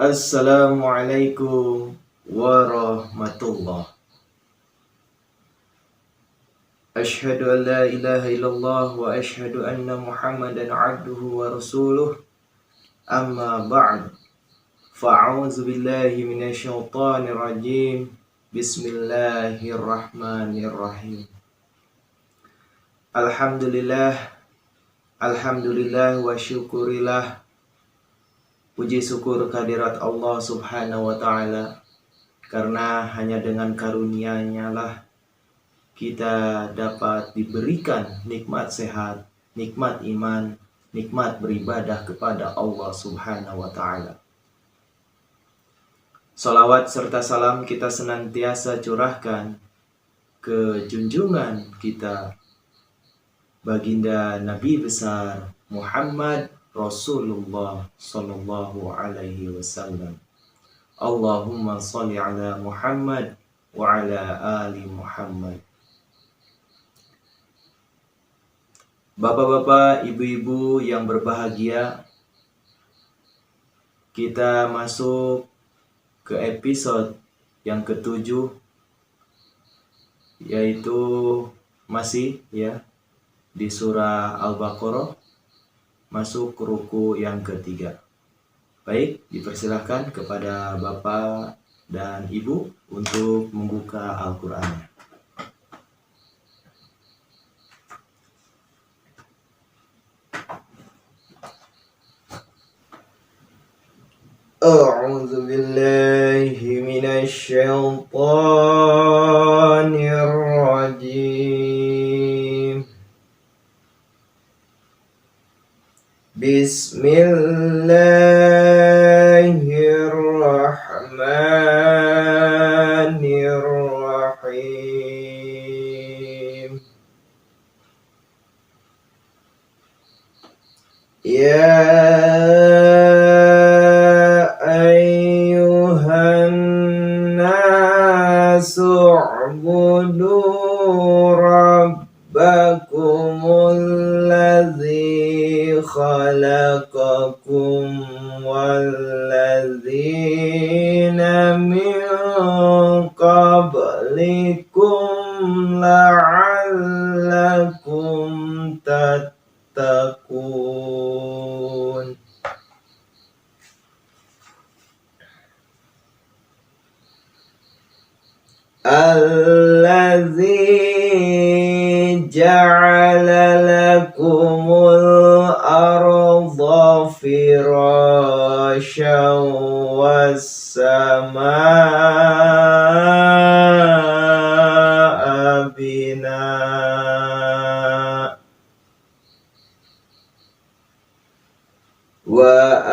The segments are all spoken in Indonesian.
Assalamualaikum warahmatullah. Asyhadu an la ilaha illallah wa asyhadu anna Muhammadan abduhu wa rasuluh. Amma ba'd. Fa'auzu billahi minasyaitonir rajim. Bismillahirrahmanirrahim. Alhamdulillah wa syukurillah. Puji syukur kehadirat Allah Subhanahu wa ta'ala, karena hanya dengan karunia-Nya lah kita dapat diberikan nikmat sehat, nikmat iman, nikmat beribadah kepada Allah Subhanahu wa ta'ala. Salawat serta salam kita senantiasa curahkan ke junjungan kita, baginda Nabi besar Muhammad Rasulullah sallallahu alaihi wasallam. Allahumma sholli ala Muhammad wa ala ali Muhammad. Bapak-bapak, ibu-ibu yang berbahagia, kita masuk ke episode yang ke-7, yaitu masih di surah Al-Baqarah, masuk ke ruku yang ketiga. Baik, dipersilahkan kepada Bapak dan Ibu untuk membuka Al-Qur'an. A'udzu billahi minasy syaithanir rajim. Bismillahirrahmanirrahim. Ya ayyuhan nasu u'budu rabbakumul ladzi khalaqakum walladzina min qablikum la'allakum tattaqun. Allazi ja'ala lakumul arda firasyan was-samaa'a binaa wa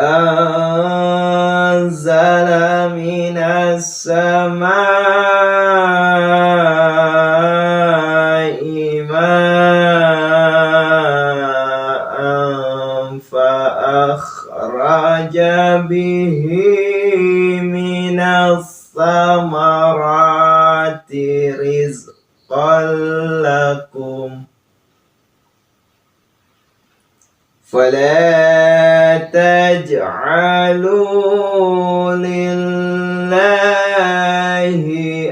anzala minas samaa'i ma'an fa akhraja bihi minas samarati rizqan lakum fala taj'alu lillahi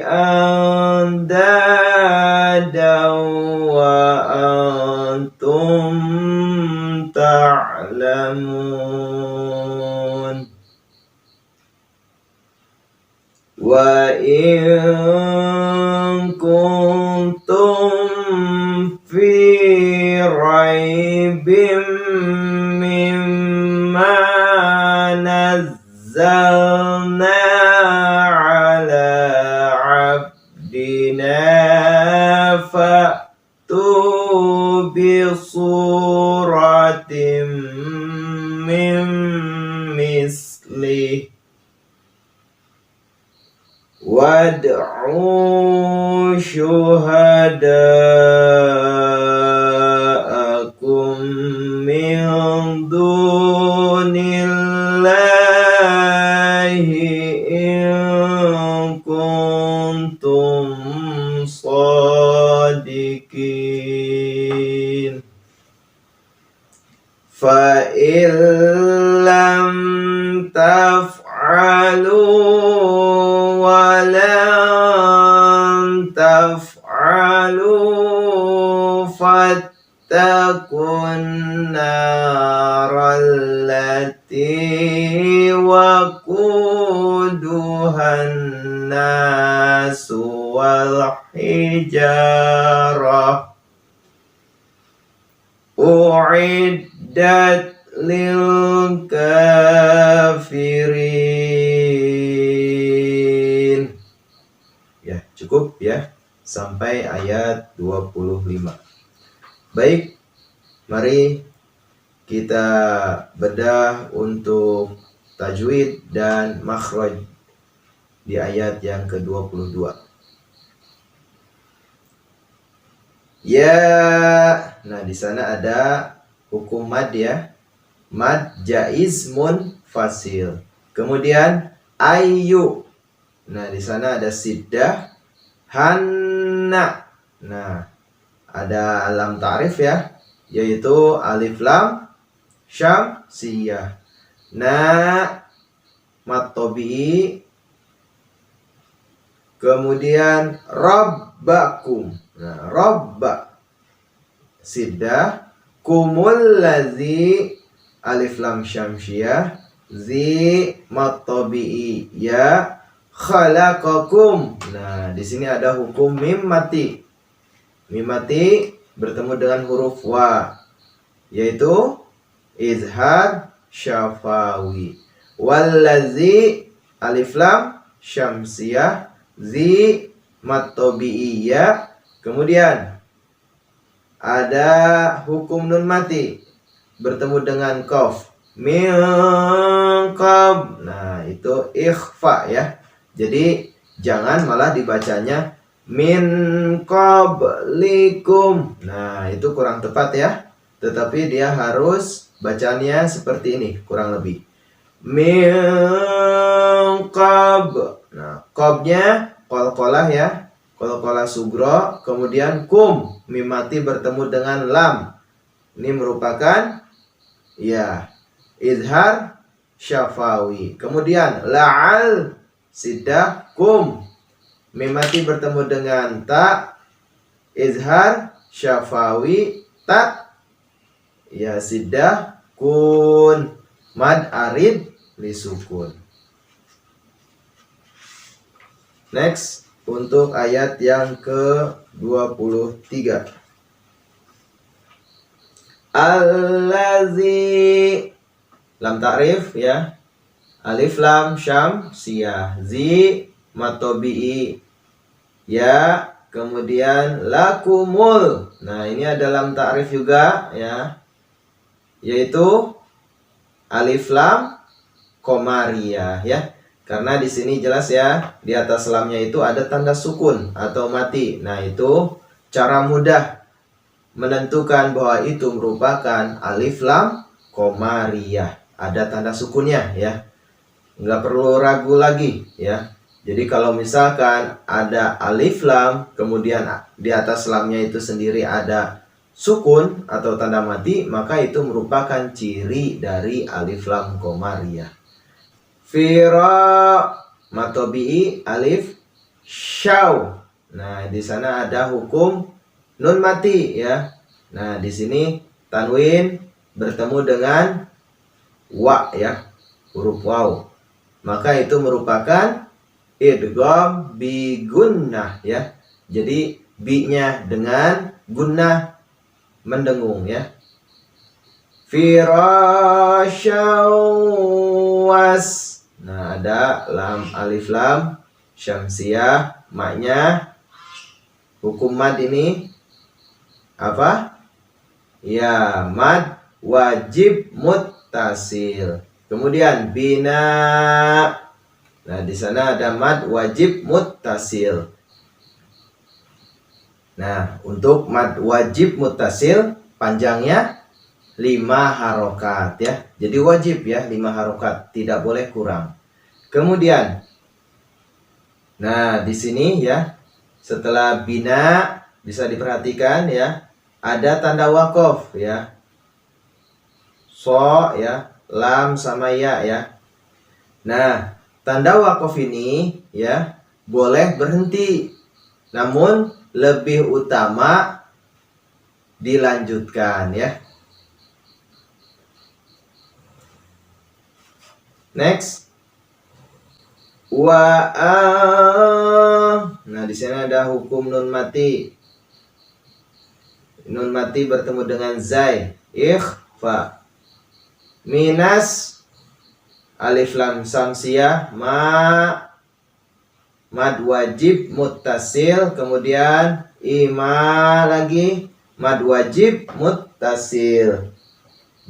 andadan wa antum ta'lamun. Wa in kuntum fi raibim mimma nazzalna ala abdina fa'tu bi suratim min mislih wad'u syuhada'akum min dunillahi in kuntum shadiqin. Fa in lam taf'alu واتقوا النار التي وقودها الناس والحجارة أعدت lilkafirin. Ya, cukup ya sampai ayat 25. Baik, mari kita bedah untuk tajwid dan makhraj di ayat yang ke-22. Ya, nah di sana ada hukum mad ya. Mad jaiz munfasil. Kemudian ayu. Nah, di sana ada siddah hanna. Nah, ada lam ta'rif ya, yaitu alif lam syamsiyah. Nah, mad tabi'i. Kemudian rabbakum. Nah, rabba siddah, kumul ladzi alif lam syamsiyah, zi mad tabi'i ya, khalaqakum. Nah, di sini ada hukum mim mati. Mim mati bertemu dengan huruf wa, yaitu izhar syafawi. Wallazi alif lam syamsiyah, zi mad tabi'i ya. Kemudian ada hukum nun mati bertemu dengan qaf, min qab. Nah, itu ikhfa ya. Jadi jangan malah dibacanya min qablikum. Nah, itu kurang tepat ya. Tetapi dia harus bacanya seperti ini kurang lebih. Min qab. Nah, qabnya qalqalah ya. Qalqalah sugro, kemudian kum, mim mati bertemu dengan lam. Ini merupakan ya izhar syafawi. Kemudian la'al siddah kum, mim mati bertemu dengan ta, izhar syafawi ta ya siddah kun, mad arid li sukun. Next, untuk ayat yang ke-23. Allazi lam ta'rif ya, alif lam syamsiyah, zi mad tabi'i ya, kemudian lakumul. Nah, ini ada lam ta'rif juga ya, yaitu alif lam qamariyah ya. Karena di sini jelas ya, di atas lamnya itu ada tanda sukun atau mati. Nah, itu cara mudah menentukan bahwa itu merupakan alif lam qamariyah. Ada tanda sukunnya ya. Nggak perlu ragu lagi ya. Jadi kalau misalkan ada alif lam, kemudian di atas lamnya itu sendiri ada sukun atau tanda mati, maka itu merupakan ciri dari alif lam qamariyah. Fira matobi'i alif syaw. Nah, di sana ada hukum nun mati ya. Nah, di sini tanwin bertemu dengan wa ya, huruf waw. Maka itu merupakan idgham bi gunnah ya. Jadi bi-nya dengan gunnah mendengung ya. Firasyaw was. Nah, ada lam alif lam syamsiyah, maknya hukum mad ini apa? Ya, mad wajib muttasil. Kemudian bina. Nah, di sana ada mad wajib muttasil. Nah, untuk mad wajib muttasil panjangnya 5 harokat ya. Jadi wajib ya 5 harokat, tidak boleh kurang. Kemudian, nah di sini ya, setelah bina bisa diperhatikan ya, ada tanda wakof ya, so ya, lam sama ya ya. Nah, tanda wakof ini ya boleh berhenti, namun lebih utama dilanjutkan ya. Next. Nah, di sini ada hukum nun mati. Nun mati bertemu dengan zai, ikhfa. Minas alif lam samsiyah mad wajib muttasil, kemudian ima lagi mad wajib muttasil.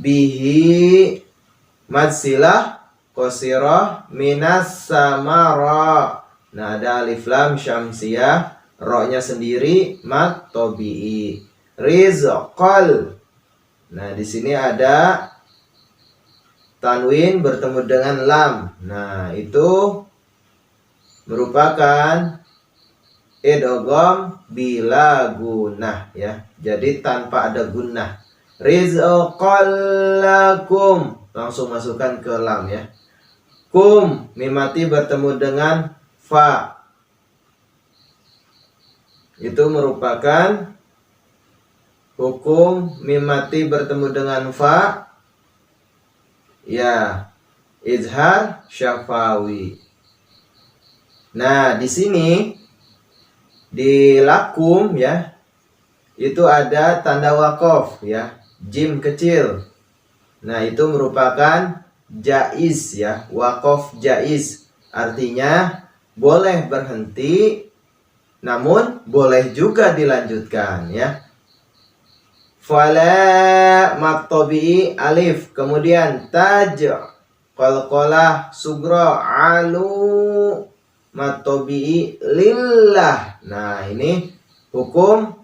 Bihi mad silah qasirah minas samara. Nah, ada alif lam syamsiyah, ro-nya sendiri mad tabi'i. Rizqal. Nah, di sini ada tanwin bertemu dengan lam. Nah, itu merupakan idgham bila gunnah ya. Jadi tanpa ada gunnah. Rizqal lakum. Langsung masukkan ke lam ya. Kum mim mati bertemu dengan fa. Itu merupakan hukum mim mati bertemu dengan fa ya, izhar syafawi. Nah, di sini di lakum ya, itu ada tanda waqaf ya, jim kecil. Nah, itu merupakan jaiz ya, waqaf jaiz. Artinya boleh berhenti, namun boleh juga dilanjutkan ya. Fala maktobi alif, kemudian taj qalqalah sugro alu maktobi lillah. Nah, ini hukum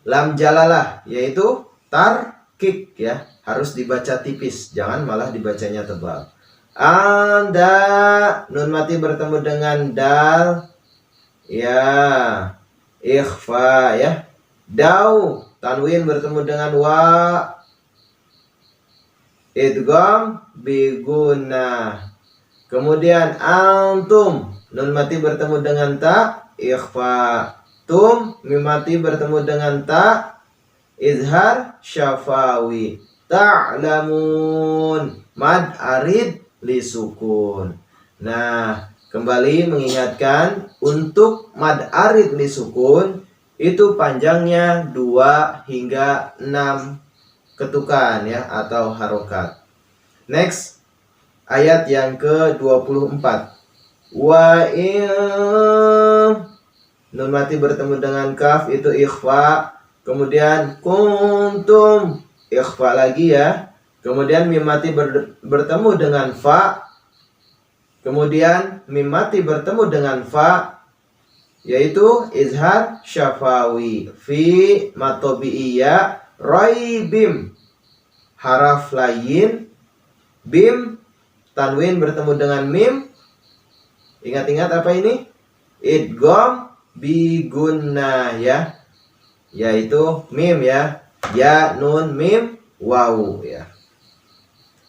lam jalalah, yaitu tarkik ya, harus dibaca tipis, jangan malah dibacanya tebal. Anda nun mati bertemu dengan dal ya, ikhfa ya. Dau tanwin bertemu dengan wa, idgham biguna. Kemudian antum nun mati bertemu dengan ta, ikhfa. Tum mim mati bertemu dengan ta, izhar syafawi. Ta'lamun mad arid li sukun. Nah, kembali mengingatkan untuk mad arid li sukun itu panjangnya 2 hingga 6 ketukan ya, atau harokat. Next, ayat yang ke-24. Wa in nun mati bertemu dengan kaf, itu ikhfa. Kemudian kuntum, ikhfa lagi ya. Kemudian mim mati bertemu dengan fa. Kemudian mim mati bertemu dengan fa, yaitu izhar syafawi fi matobi'iyya raibim, haraf lain bim, tanwin bertemu dengan mim. Ingat-ingat apa ini? Idgham bigunnah ya, yaitu mim ya, ya nun mim waw ya.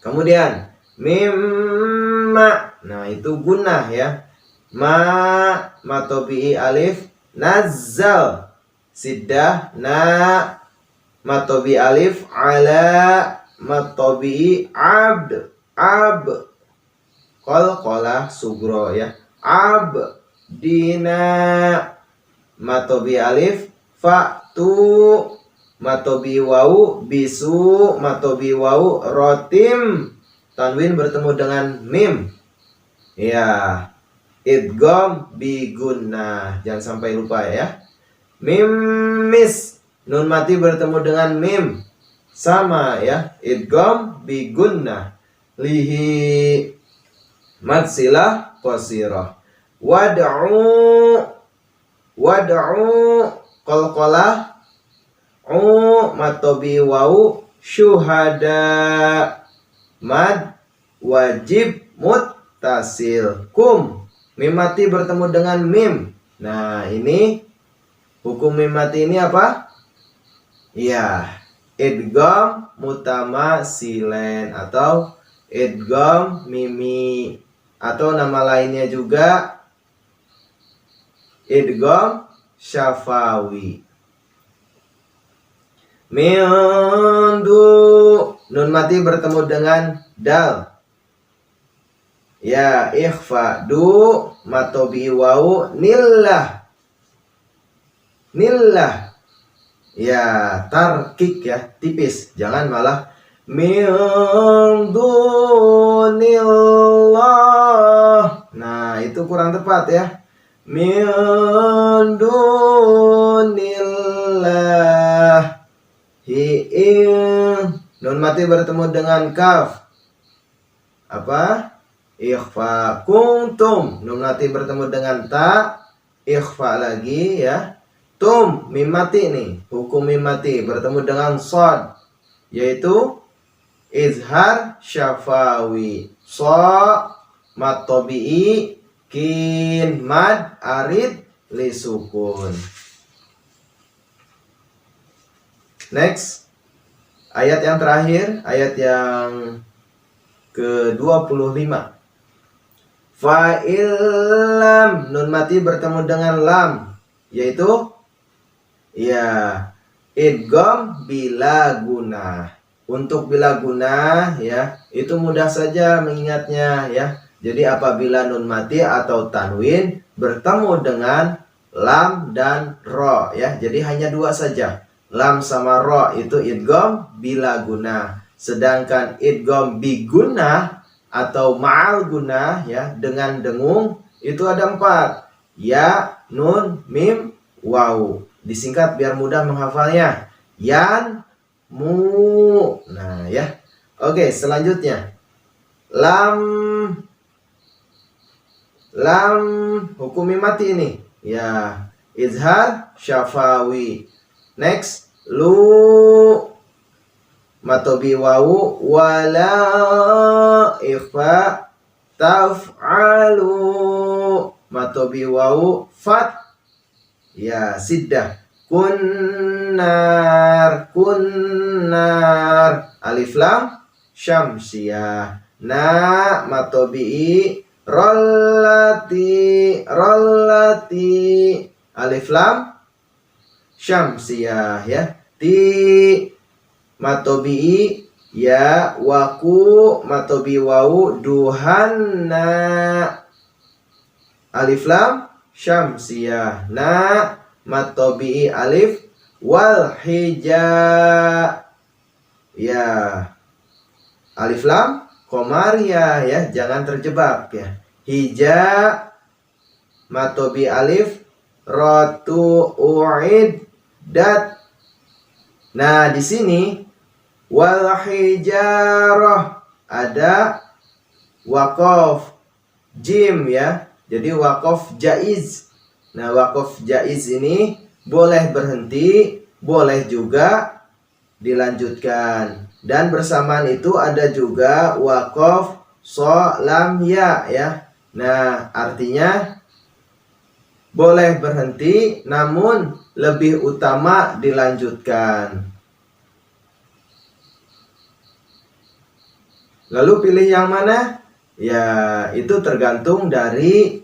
Kemudian mim ma, nah itu gunnah ya. Matobi'i alif nazzal siddah, na matobi'i alif ala matobi'i abd qalqalah sugro ya, abdina matobi'i alif fa'tu matobi'i wawu bisu matobi'i wawu rotim, tanwin bertemu dengan mim ya, idgham bigunnah, jangan sampai lupa ya. Mimis nun mati bertemu dengan mim, sama ya, idgham bigunnah. Lihi mad silah qasirah. Wad'u qalqalah matobi wawu syuhada, mad wajib muttasil. Kum mim mati bertemu dengan mim. Nah, ini hukum mim mati ini apa? Ya, idgham mutamasilen atau idgham mimi, atau nama lainnya juga idgham syafawi. Min du. Nun mati bertemu dengan dal. Ya, ikhfa du matobi wau nillah. Nillah. Ya, tarkik ya, tipis. Jangan malah min dunillah. Nah, itu kurang tepat ya. Min dunillah. Nun mati bertemu dengan kaf. Apa? Ikhfa kuntum. Nun mati bertemu dengan ta. Ikhfa lagi ya. Tum, mim mati nih. Hukum mim mati bertemu dengan shad, yaitu izhar syafawi. So mat tabi'i kin mad arid li sukun. Next, ayat yang terakhir, ayat yang ke-25. Fa'ilam, nun mati bertemu dengan lam, yaitu ya idgham bila guna. Untuk bila guna ya, itu mudah saja mengingatnya ya. Jadi apabila nun mati atau tanwin bertemu dengan lam dan ro ya. Jadi hanya dua saja. Lam sama ro itu idgham bila guna. Sedangkan idgham biguna atau ma'al guna ya dengan dengung itu ada 4. Ya, nun, mim, waw. Disingkat biar mudah menghafalnya. Yan, mu. Nah ya. Oke, selanjutnya. Lam hukum mim mati ini. Ya, izhar syafawi. Next, lu matobi wawu wala ikhfa taf'alu matobi wawu fat. Ya, siddah. Kunnar alif lam syamsiyah. Na matobi'i rollati alif lam syamsiyah ya. Ti matobi'i ya waku matobi wawu duhanna alif lam syamsiyah. Na matobi'i alif wal hija ya alif lam komariah ya, jangan terjebak ya. Hija matobi alif rotu uid dat. Nah di sini wal hijarah ada wakof jim ya, jadi wakof jaiz. Nah, wakof jaiz ini boleh berhenti, boleh juga dilanjutkan. Dan bersamaan itu ada juga wakof so lam ya ya. Nah, artinya boleh berhenti namun lebih utama dilanjutkan. Lalu pilih yang mana? Ya, itu tergantung dari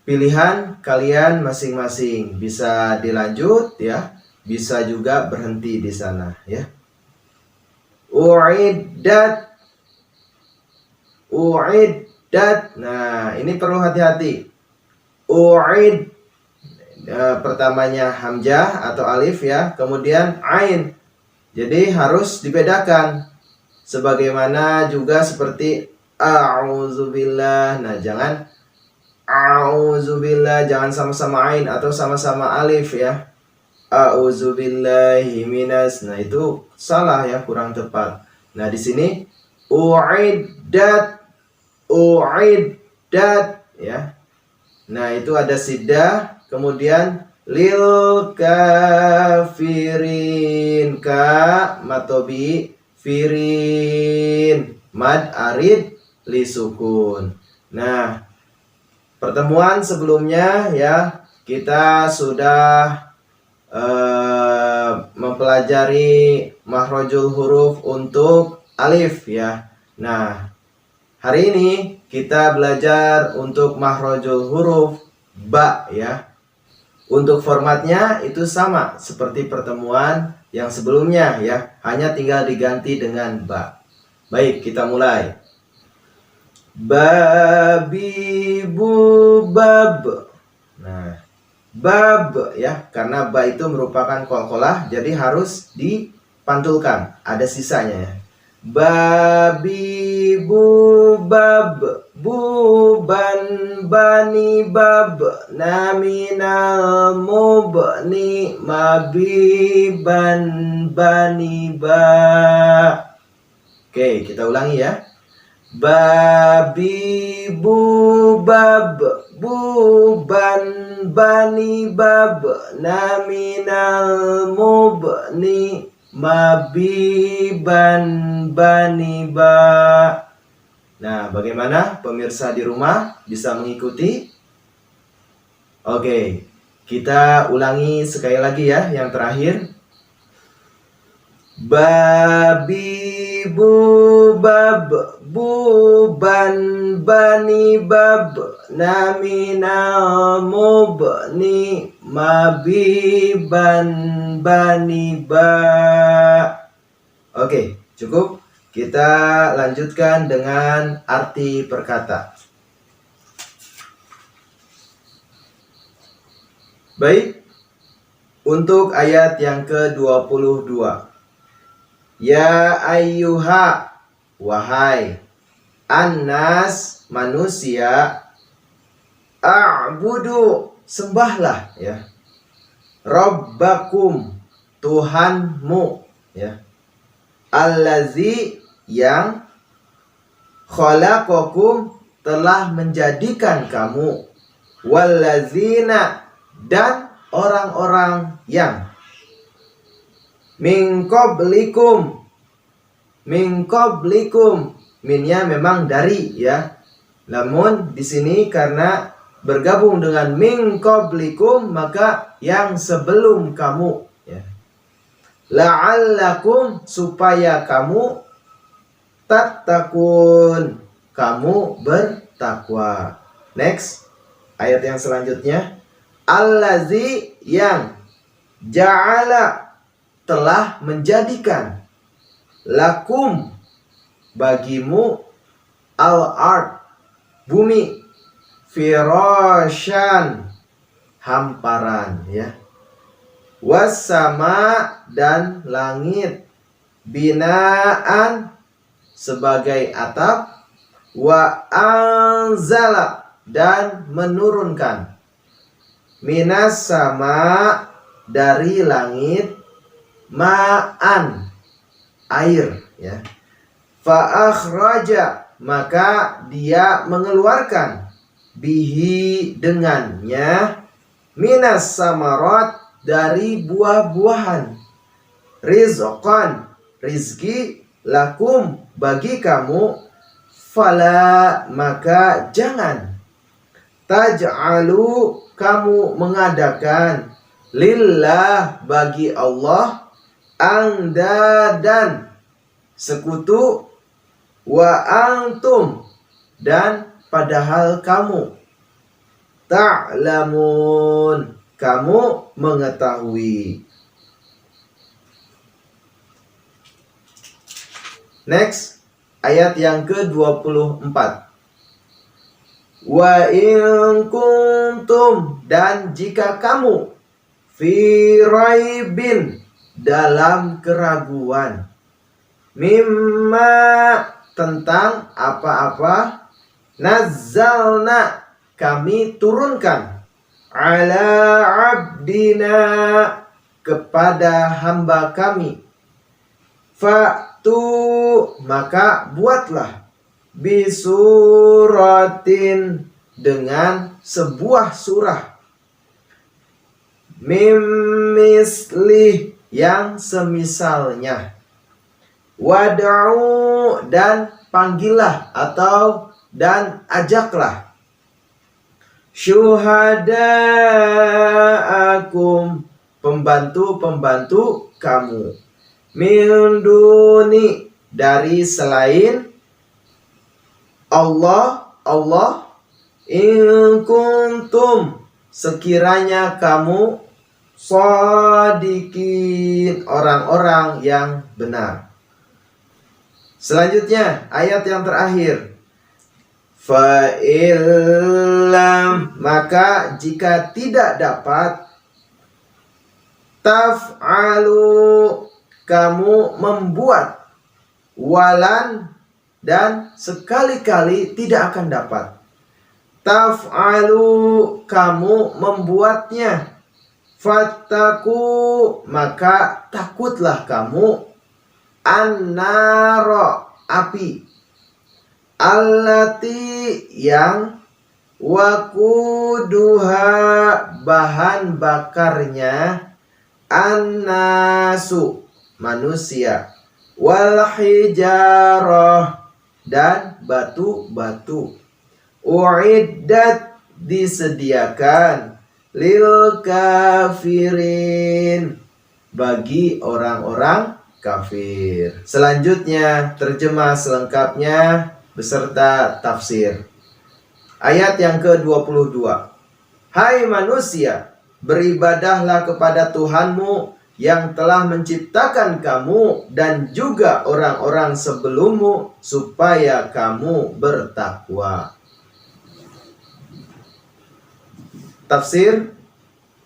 pilihan kalian masing-masing. Bisa dilanjut ya, bisa juga berhenti di sana ya. Uiddat. Nah, ini perlu hati-hati. Uid pertamanya hamzah atau alif ya, kemudian ain. Jadi harus dibedakan. Sebagaimana juga seperti a'udzubillah. Nah, jangan a'udzubillah, jangan sama-sama ain atau sama-sama alif ya. A'udzubillahi minas. Nah, itu salah ya, kurang tepat. Nah, di sini uiddat ya. Nah, itu ada siddah, kemudian lil kafirin ka matobi firin mad arid li sukun. Nah, pertemuan sebelumnya ya kita sudah mempelajari makhrajul huruf untuk alif ya. Nah, hari ini kita belajar untuk makhrajul huruf ba ya. Untuk formatnya itu sama seperti pertemuan yang sebelumnya ya, hanya tinggal diganti dengan ba. Baik, kita mulai. Babi bubab. Nah, bab ya, karena ba itu merupakan qalqalah, jadi harus dipantulkan, ada sisanya ya. Babi bubab, buban bani bab, naminal mubni mabiban bani ba. Oke, kita ulangi ya. Babi bubab, buban bani bab, naminal mubni mabiban bani ba. Nah, bagaimana pemirsa di rumah bisa mengikuti? Oke, kita ulangi sekali lagi ya, yang terakhir. Babi bubab, buban bani bab, naminal mubni mabiban bani ba. Oke, cukup. Kita lanjutkan dengan arti perkata. Baik, untuk ayat yang ke-22. Ya ayyuha, wahai, annas, manusia, a'budu, sembahlah ya, Rabbakum, Tuhanmu ya, allazi, yang, khalaqakum, telah menjadikan kamu, wallazina, dan orang-orang yang, min qablikum, minnya memang dari ya, namun di sini karena bergabung dengan min qablikum maka yang sebelum kamu ya. La'allakum, supaya kamu, tattaqun, kamu bertakwa. Next, ayat yang selanjutnya. Allazi, yang, ja'ala, telah menjadikan, lakum, bagimu, al-ard, bumi, firasyan, hamparan ya, wassama, dan langit, binaan, sebagai atap, wa anzala, dan menurunkan, minas sama, dari langit, ma'an, air ya, fa akhraja, maka dia mengeluarkan, bihi, dengannya, minas samarat, dari buah-buahan, rizqan, rizki, lakum, bagi kamu, fala, maka jangan, taj'alu, kamu mengadakan, lillah, bagi Allah, angdadan, sekutu, wa antum, dan padahal kamu, ta'lamun, kamu mengetahui. Next, ayat yang ke-24. Wa in kuntum, dan jika kamu, fi raibin, dalam keraguan, mimma, tentang apa-apa, nazzalna, kami turunkan, ala abdina, kepada hamba kami, fa'tu, maka buatlah, bisuratin, dengan sebuah surah, mimislih, yang semisalnya, wad'u, dan panggillah atau dan ajaklah, syuhada'akum, pembantu-pembantu kamu, min duni, dari selain Allah, in kuntum, sekiranya kamu, shadiqin, orang-orang yang benar. Selanjutnya ayat yang terakhir. Fa illam, maka jika tidak dapat, taf'alu, kamu membuat, walan, dan sekali-kali tidak akan dapat. Taf'alu, kamu membuatnya. Fattaku, maka takutlah kamu. An-naro, api. Allati, yang wakuduha, bahan bakarnya. An-nasu, manusia. Wal hijarah, dan batu-batu. Uiddat, disediakan. Lil kafirin, bagi orang-orang kafir. Selanjutnya terjemah selengkapnya beserta tafsir. Ayat yang ke-22. Hai manusia, beribadahlah kepada Tuhanmu yang telah menciptakan kamu dan juga orang-orang sebelummu supaya kamu bertakwa. Tafsir.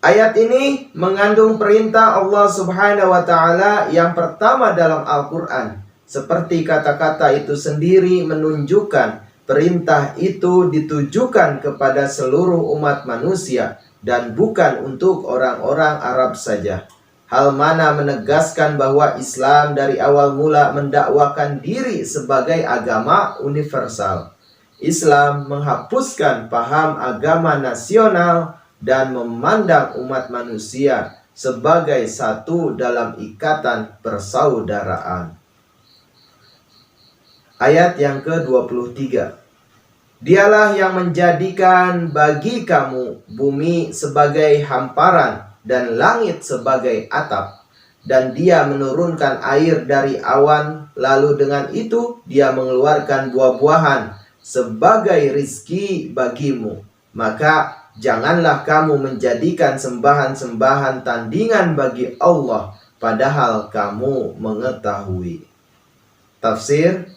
Ayat ini mengandung perintah Allah Subhanahu wa Ta'ala yang pertama dalam Al-Quran. Seperti kata-kata itu sendiri menunjukkan perintah itu ditujukan kepada seluruh umat manusia dan bukan untuk orang-orang Arab saja. Hal mana menegaskan bahwa Islam dari awal mula mendakwakan diri sebagai agama universal. Islam menghapuskan paham agama nasional dan memandang umat manusia sebagai satu dalam ikatan persaudaraan. Ayat yang ke-23. Dialah yang menjadikan bagi kamu bumi sebagai hamparan dan langit sebagai atap, dan Dia menurunkan air dari awan, lalu dengan itu Dia mengeluarkan buah-buahan sebagai rizki bagimu. Maka janganlah kamu menjadikan sembahan-sembahan tandingan bagi Allah, padahal kamu mengetahui. Tafsir.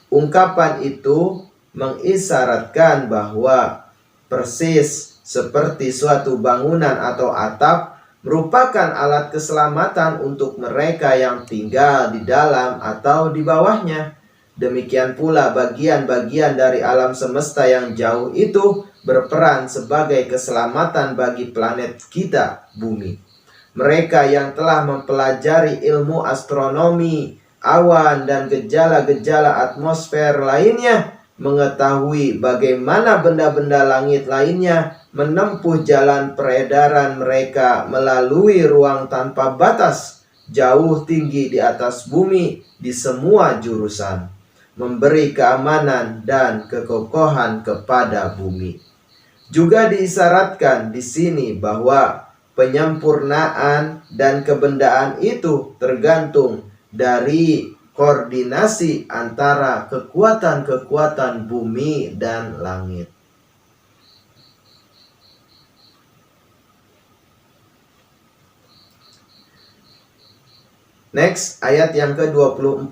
Ungkapan itu mengisyaratkan bahwa persis seperti suatu bangunan atau atap merupakan alat keselamatan untuk mereka yang tinggal di dalam atau di bawahnya. Demikian pula bagian-bagian dari alam semesta yang jauh itu berperan sebagai keselamatan bagi planet kita, bumi. Mereka yang telah mempelajari ilmu astronomi, awan, dan gejala-gejala atmosfer lainnya mengetahui bagaimana benda-benda langit lainnya menempuh jalan peredaran mereka melalui ruang tanpa batas, jauh tinggi di atas bumi di semua jurusan, memberi keamanan dan kekokohan kepada bumi. Juga diisyaratkan di sini bahwa penyempurnaan dan kebendaan itu tergantung dari koordinasi antara kekuatan-kekuatan bumi dan langit. Next, ayat yang ke-24.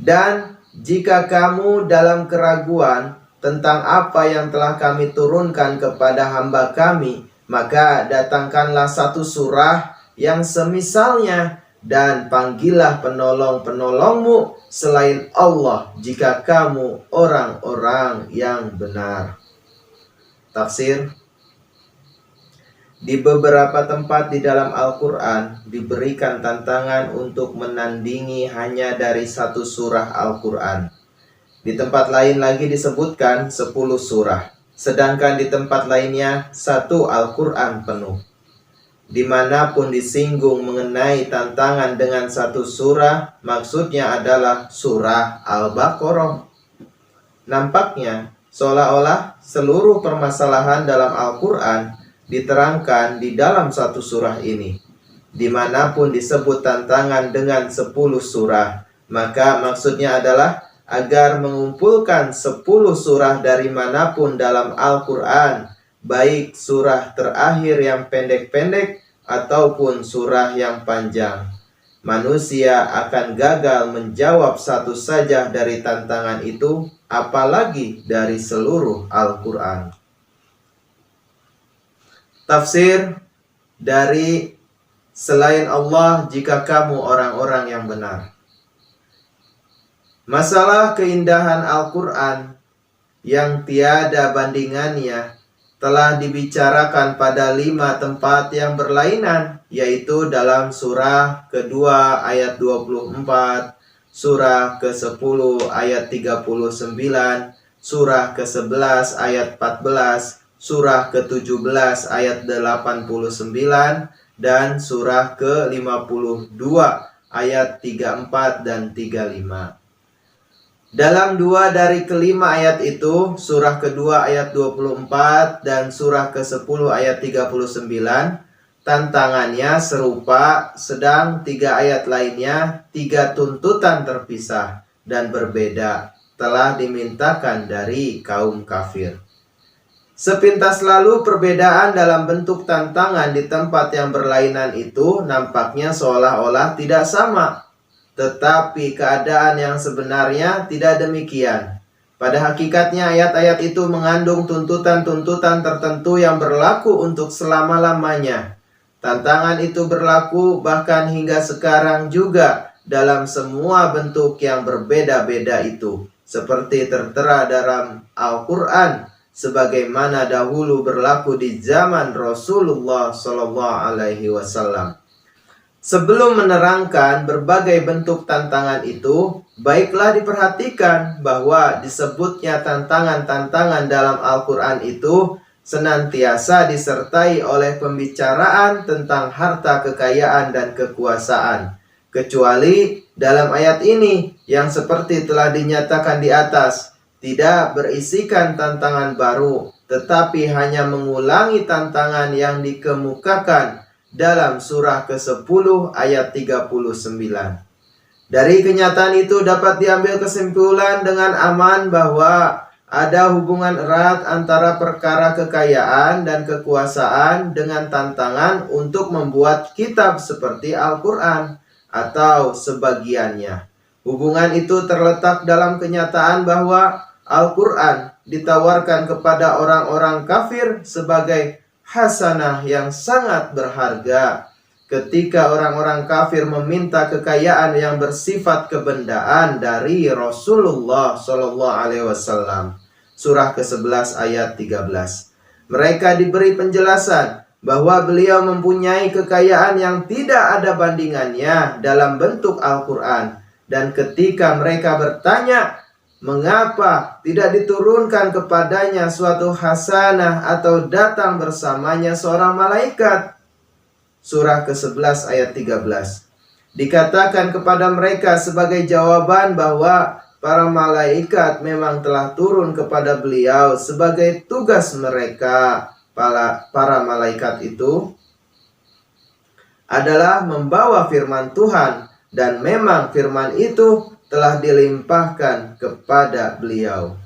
Dan jika kamu dalam keraguan tentang apa yang telah kami turunkan kepada hamba kami, maka datangkanlah satu surah yang semisalnya dan panggillah penolong-penolongmu selain Allah jika kamu orang-orang yang benar. Tafsir. Di beberapa tempat di dalam Al-Quran diberikan tantangan untuk menandingi hanya dari satu surah Al-Quran. Di tempat lain lagi disebutkan 10 surah, sedangkan di tempat lainnya 1 Al-Quran penuh. Dimanapun disinggung mengenai tantangan dengan 1 surah, maksudnya adalah surah Al-Baqarah. Nampaknya seolah-olah seluruh permasalahan dalam Al-Quran diterangkan di dalam 1 surah ini. Dimanapun disebut tantangan dengan 10 surah, maka maksudnya adalah agar mengumpulkan 10 surah dari manapun dalam Al-Quran, baik surah terakhir yang pendek-pendek ataupun surah yang panjang. Manusia akan gagal menjawab satu saja dari tantangan itu, apalagi dari seluruh Al-Quran. Tafsir dari selain Allah jika kamu orang-orang yang benar. Masalah keindahan Al-Quran yang tiada bandingannya telah dibicarakan pada 5 tempat yang berlainan, yaitu dalam surah kedua ayat 24, surah ke-10 ayat 39, surah ke-11 ayat 14, surah ke-17 ayat 89, dan surah ke-52 ayat 34 dan 35. Dalam 2 dari kelima ayat itu, surah kedua ayat 24 dan surah ke-10 ayat 39, tantangannya serupa, sedang 3 ayat lainnya 3 tuntutan terpisah dan berbeda telah dimintakan dari kaum kafir. Sepintas lalu perbedaan dalam bentuk tantangan di tempat yang berlainan itu nampaknya seolah-olah tidak sama. Tetapi keadaan yang sebenarnya tidak demikian. Pada hakikatnya ayat-ayat itu mengandung tuntutan-tuntutan tertentu yang berlaku untuk selama-lamanya. Tantangan itu berlaku bahkan hingga sekarang juga dalam semua bentuk yang berbeda-beda itu. Seperti tertera dalam Al-Quran, sebagaimana dahulu berlaku di zaman Rasulullah SAW. Sebelum menerangkan berbagai bentuk tantangan itu, baiklah diperhatikan bahwa disebutnya tantangan-tantangan dalam Al-Quran itu senantiasa disertai oleh pembicaraan tentang harta kekayaan dan kekuasaan. Kecuali dalam ayat ini yang seperti telah dinyatakan di atas, tidak berisikan tantangan baru, tetapi hanya mengulangi tantangan yang dikemukakan dalam surah ke-10 ayat 39. Dari kenyataan itu dapat diambil kesimpulan dengan aman bahwa ada hubungan erat antara perkara kekayaan dan kekuasaan dengan tantangan untuk membuat kitab seperti Al-Quran atau sebagiannya. Hubungan itu terletak dalam kenyataan bahwa Al-Quran ditawarkan kepada orang-orang kafir sebagai hasanah yang sangat berharga. Ketika orang-orang kafir meminta kekayaan yang bersifat kebendaan dari Rasulullah SAW. Surah ke-11 ayat 13. Mereka diberi penjelasan bahwa beliau mempunyai kekayaan yang tidak ada bandingannya dalam bentuk Al-Quran. Dan ketika mereka bertanya, mengapa tidak diturunkan kepadanya suatu hasanah atau datang bersamanya seorang malaikat? Surah ke-11 ayat 13. Dikatakan kepada mereka sebagai jawaban bahwa para malaikat memang telah turun kepada beliau sebagai tugas mereka. Para malaikat itu adalah membawa firman Tuhan, dan memang firman itu telah dilimpahkan kepada beliau.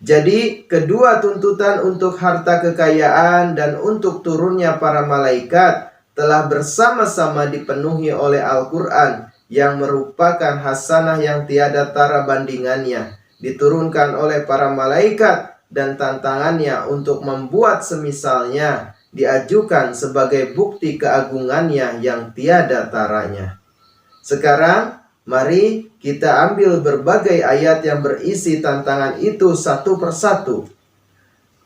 Jadi kedua tuntutan untuk harta kekayaan dan untuk turunnya para malaikat telah bersama-sama dipenuhi oleh Al-Quran yang merupakan hasanah yang tiada tara bandingannya, diturunkan oleh para malaikat, dan tantangannya untuk membuat semisalnya diajukan sebagai bukti keagungannya yang tiada taranya. Sekarang mari kita ambil berbagai ayat yang berisi tantangan itu satu persatu.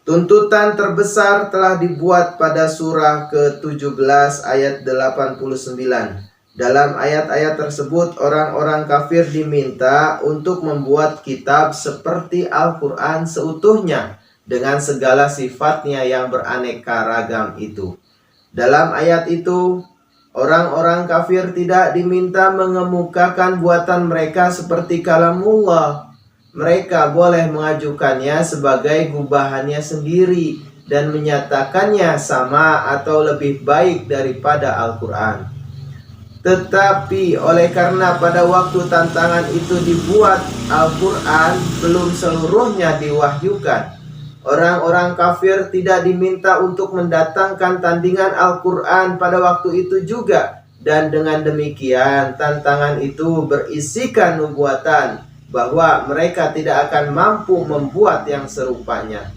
Tuntutan terbesar telah dibuat pada surah ke-17 ayat 89. Dalam ayat-ayat tersebut orang-orang kafir diminta untuk membuat kitab seperti Al-Quran seutuhnya dengan segala sifatnya yang beraneka ragam itu. Dalam ayat itu orang-orang kafir tidak diminta mengemukakan buatan mereka seperti kalamullah. Mereka boleh mengajukannya sebagai gubahannya sendiri dan menyatakannya sama atau lebih baik daripada Al-Quran. Tetapi oleh karena pada waktu tantangan itu dibuat, Al-Quran belum seluruhnya diwahyukan. Orang-orang kafir tidak diminta untuk mendatangkan tandingan Al-Quran pada waktu itu juga. Dan dengan demikian tantangan itu berisikan nubuatan bahwa mereka tidak akan mampu membuat yang serupanya.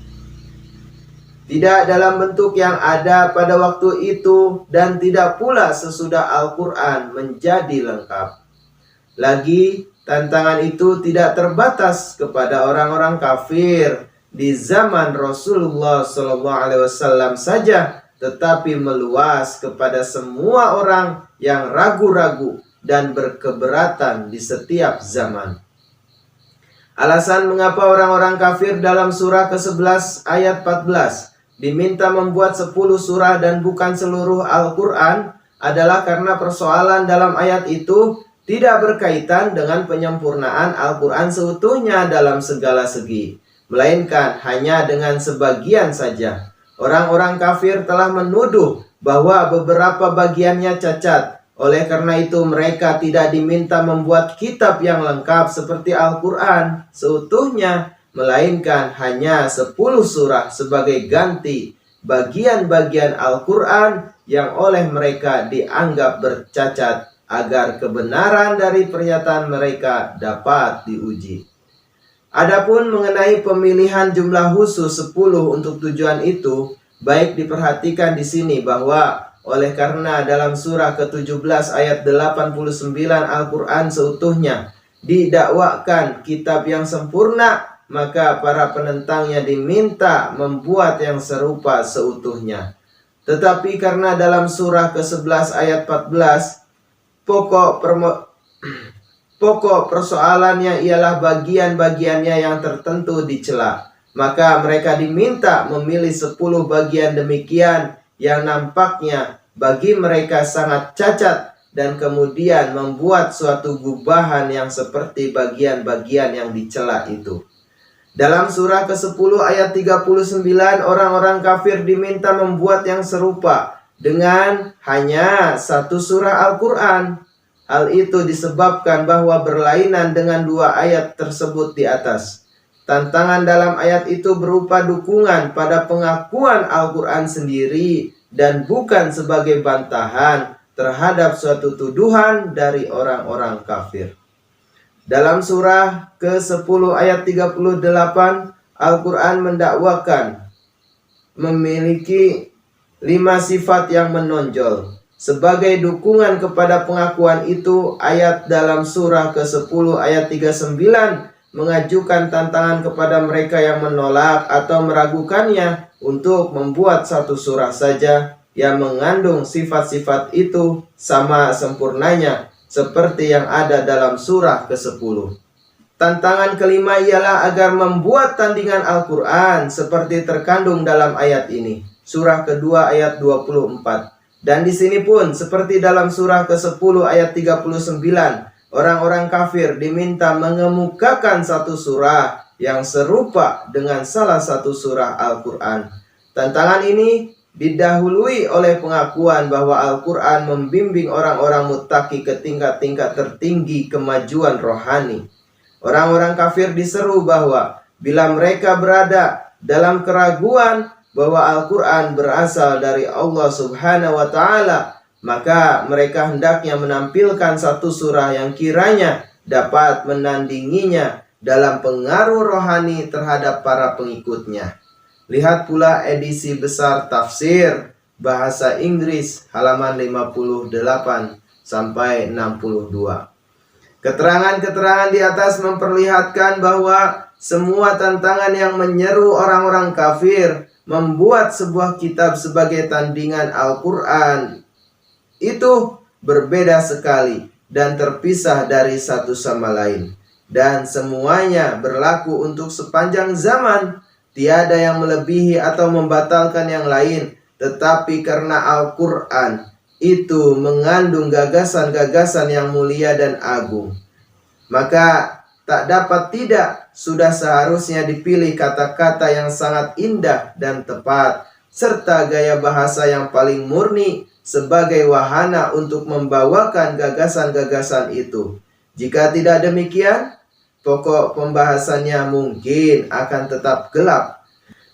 Tidak dalam bentuk yang ada pada waktu itu dan tidak pula sesudah Al-Quran menjadi lengkap. Lagi, tantangan itu tidak terbatas kepada orang-orang kafir di zaman Rasulullah SAW saja, tetapi meluas kepada semua orang yang ragu-ragu dan berkeberatan di setiap zaman. Alasan mengapa orang-orang kafir dalam surah ke-11 ayat 14 diminta membuat 10 surah dan bukan seluruh Al-Quran adalah karena persoalan dalam ayat itu tidak berkaitan dengan penyempurnaan Al-Quran seutuhnya dalam segala segi, melainkan hanya dengan sebagian saja. Orang-orang kafir telah menuduh bahwa beberapa bagiannya cacat. Oleh karena itu mereka tidak diminta membuat kitab yang lengkap seperti Al-Quran seutuhnya, melainkan hanya 10 surah sebagai ganti bagian-bagian Al-Quran yang oleh mereka dianggap bercacat, agar kebenaran dari pernyataan mereka dapat diuji. Adapun mengenai pemilihan jumlah khusus 10 untuk tujuan itu, baik diperhatikan di sini bahwa oleh karena dalam surah ke-17 ayat 89 Al-Quran seutuhnya didakwakan kitab yang sempurna, maka para penentangnya diminta membuat yang serupa seutuhnya. Tetapi karena dalam surah ke-11 ayat 14 pokok persoalannya ialah bagian-bagiannya yang tertentu dicela, maka mereka diminta memilih 10 bagian demikian yang nampaknya bagi mereka sangat cacat, dan kemudian membuat suatu gubahan yang seperti bagian-bagian yang dicela itu. Dalam surah ke-10 ayat 39 orang-orang kafir diminta membuat yang serupa dengan hanya 1 surah Al-Quran. Hal itu disebabkan bahwa berlainan dengan 2 ayat tersebut di atas. Tantangan dalam ayat itu berupa dukungan pada pengakuan Al-Quran sendiri dan bukan sebagai bantahan terhadap suatu tuduhan dari orang-orang kafir. Dalam surah ke-10 ayat 38 Al-Quran mendakwakan memiliki 5 sifat yang menonjol. Sebagai dukungan kepada pengakuan itu, ayat dalam surah ke-10 ayat 39 mengajukan tantangan kepada mereka yang menolak atau meragukannya untuk membuat 1 surah saja yang mengandung sifat-sifat itu sama sempurnanya seperti yang ada dalam surah ke-10. Tantangan kelima ialah agar membuat tandingan Al-Quran seperti terkandung dalam ayat ini. Surah kedua ayat 24. Dan di sini pun seperti dalam surah ke-10 ayat 39, orang-orang kafir diminta mengemukakan 1 surah yang serupa dengan salah satu surah Al-Quran. Tantangan ini didahului oleh pengakuan bahwa Al-Quran membimbing orang-orang muttaqi ke tingkat-tingkat tertinggi kemajuan rohani. Orang-orang kafir diseru bahwa bila mereka berada dalam keraguan bahwa Al-Quran berasal dari Allah Subhanahu wa Ta'ala, maka mereka hendaknya menampilkan 1 surah yang kiranya dapat menandinginya dalam pengaruh rohani terhadap para pengikutnya. Lihat pula edisi besar tafsir bahasa Inggris halaman 58 sampai 62. Keterangan-keterangan di atas memperlihatkan bahwa semua tantangan yang menyeru orang-orang kafir membuat sebuah kitab sebagai tandingan Al-Quran itu berbeda sekali dan terpisah dari satu sama lain, dan semuanya berlaku untuk sepanjang zaman. Tiada yang melebihi atau membatalkan yang lain, tetapi karena Al-Quran itu mengandung gagasan-gagasan yang mulia dan agung, maka tak dapat tidak sudah seharusnya dipilih kata-kata yang sangat indah dan tepat, serta gaya bahasa yang paling murni sebagai wahana untuk membawakan gagasan-gagasan itu. Jika tidak demikian, pokok pembahasannya mungkin akan tetap gelap.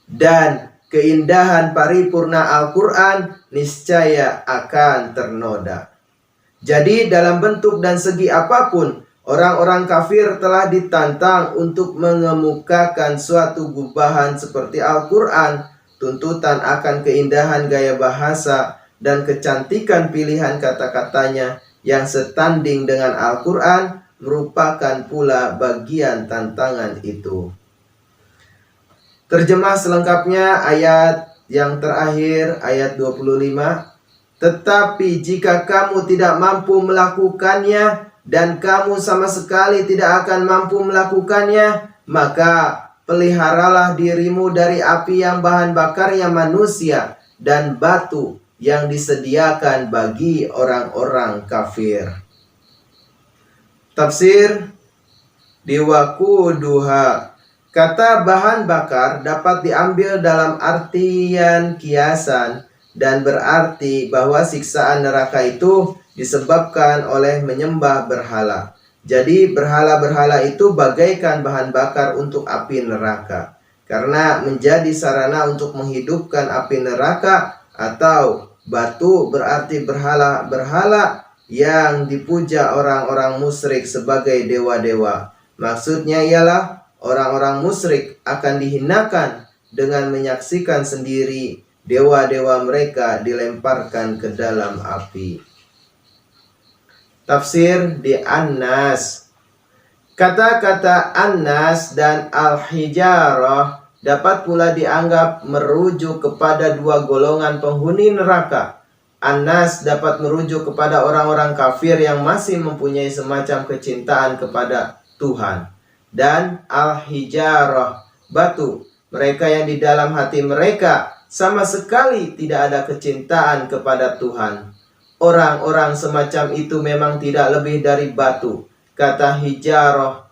dan keindahan paripurna Al-Quran niscaya akan ternoda. Jadi dalam bentuk dan segi apapun, orang-orang kafir telah ditantang untuk mengemukakan suatu gubahan seperti Al-Quran. Tuntutan akan keindahan gaya bahasa dan kecantikan pilihan kata-katanya yang setanding dengan Al-Quran merupakan pula bagian tantangan itu. Terjemah selengkapnya ayat yang terakhir, ayat 25. Tetapi jika kamu tidak mampu melakukannya dan kamu sama sekali tidak akan mampu melakukannya, maka peliharalah dirimu dari api yang bahan bakarnya manusia dan batu yang disediakan bagi orang-orang kafir. Tafsir Diwakuduha. Kata bahan bakar dapat diambil dalam artian kiasan dan berarti bahwa siksaan neraka itu disebabkan oleh menyembah berhala. Jadi berhala-berhala itu bagaikan bahan bakar untuk api neraka, karena menjadi sarana untuk menghidupkan api neraka. Atau batu berarti berhala-berhala yang dipuja orang-orang musyrik sebagai dewa-dewa. Maksudnya ialah orang-orang musyrik akan dihinakan dengan menyaksikan sendiri dewa-dewa mereka dilemparkan ke dalam api. Tafsir di An-Nas. Kata-kata An-Nas dan Al-Hijarah dapat pula dianggap merujuk kepada dua golongan penghuni neraka. An-Nas dapat merujuk kepada orang-orang kafir yang masih mempunyai semacam kecintaan kepada Tuhan. Dan Al-Hijarah, batu, mereka yang di dalam hati mereka sama sekali tidak ada kecintaan kepada Tuhan. Orang-orang semacam itu memang tidak lebih dari batu. Kata hijarah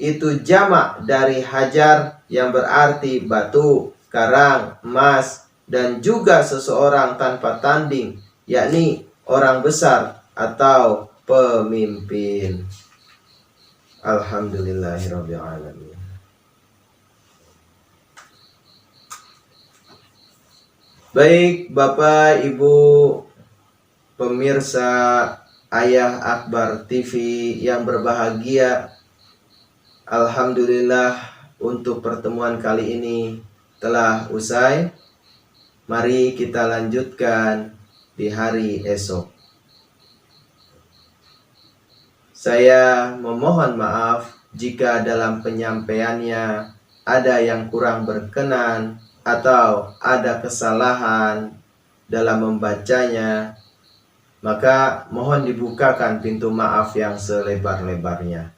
itu jamak dari hajar yang berarti batu, karang, emas, dan juga seseorang tanpa tanding, yakni orang besar atau pemimpin. Alhamdulillahirabbil alamin. Baik Bapak Ibu pemirsa Ayah Akbar TV yang berbahagia, alhamdulillah untuk pertemuan kali ini telah usai. Mari kita lanjutkan di hari esok. Saya memohon maaf jika dalam penyampaiannya ada yang kurang berkenan atau ada kesalahan dalam membacanya, maka mohon dibukakan pintu maaf yang selebar-lebarnya.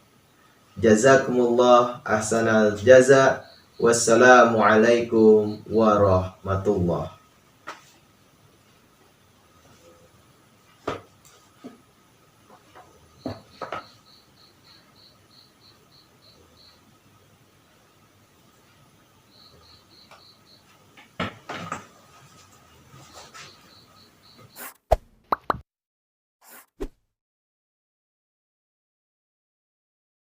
Jazakumullah ahsanal jaza. Wassalamualaikum warahmatullahi